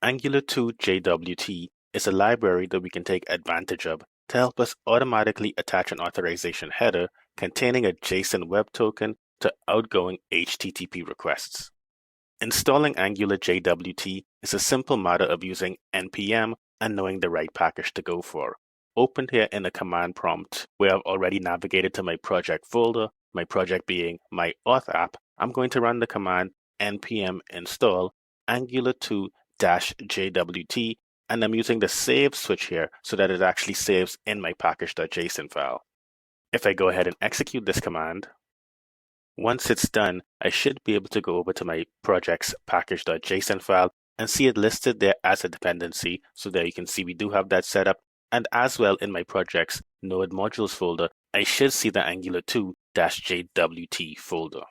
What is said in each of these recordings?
Angular2 jwt is a library that we can take advantage of to help us automatically attach an authorization header containing a JSON Web Token to outgoing HTTP requests. Installing Angular jwt is a simple matter of using npm and knowing the right package to go for. Opened here in the command prompt where I've already navigated to my project folder, my project being my auth app, I'm going to run the command npm install Angular2 jwt, and I'm using the save switch here so that it actually saves in my package.json file. If I go ahead and execute this command, once it's done, I should be able to go over to my project's package.json file and see it listed there as a dependency. So there you can see we do have that set up. And as well in my project's node modules folder, I should see the Angular2 jwt folder.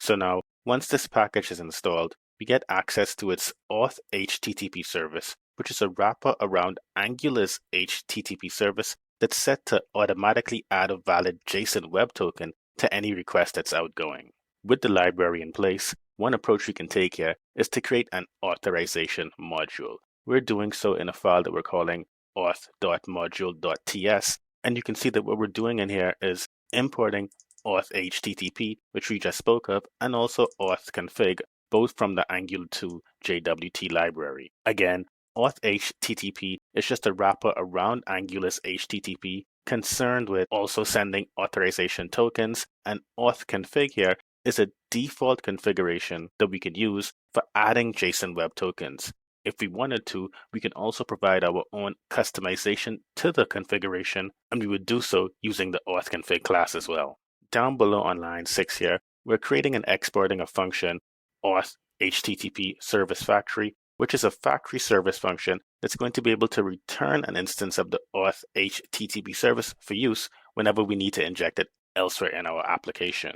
So now, once this package is installed, we get access to its auth HTTP service, which is a wrapper around Angular's HTTP service that's set to automatically add a valid JSON Web Token to any request that's outgoing. With the library in place, one approach we can take here is to create an authorization module. We're doing so in a file that we're calling auth.module.ts, and you can see that what we're doing in here is importing auth HTTP, which we just spoke of, and also auth config, both from the Angular2 jwt library. Again, auth HTTP is just a wrapper around Angular's HTTP concerned with also sending authorization tokens, and auth config here is a default configuration that we can use for adding JSON Web Tokens. If we wanted to, we can also provide our own customization to the configuration, and we would do so using the auth config class as well. Down below on line 6 here, we're creating and exporting a function, auth HTTP service factory, which is a factory service function that's going to be able to return an instance of the auth HTTP service for use whenever we need to inject it elsewhere in our application.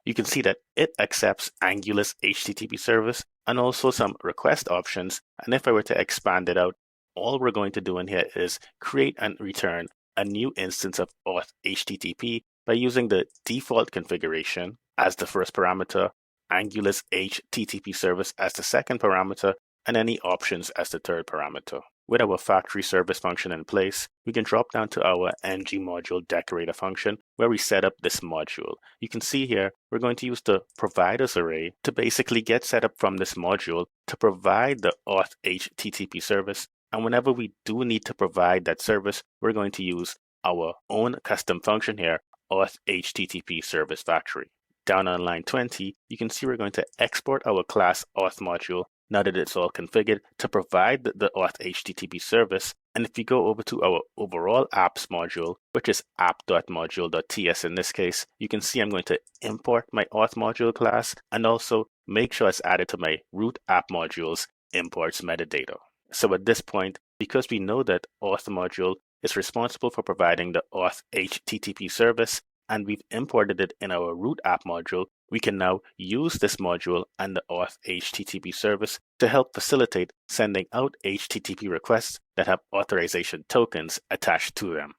You can see that it accepts Angular's HTTP service and also some request options. And if I were to expand it out, all we're going to do in here is create and return a new instance of auth HTTP by using the default configuration as the first parameter, Angular's HTTP service as the second parameter, and any options as the third parameter. With our factory service function in place, we can drop down to our ng module decorator function where we set up this module. You can see here, we're going to use the providers array to basically get set up from this module to provide the auth HTTP service. And whenever we do need to provide that service, we're going to use our own custom function here, auth HTTP service factory. Down on line 20, you can see we're going to export our class auth module now that it's all configured to provide the auth HTTP service. And if you go over to our overall apps module, which is app.module.ts in this case, you can see I'm going to import my auth module class and also make sure it's added to my root app modules imports metadata. So at this point, because we know that auth module is responsible for providing the auth HTTP service, and we've imported it in our root app module, we can now use this module and the auth HTTP service to help facilitate sending out HTTP requests that have authorization tokens attached to them.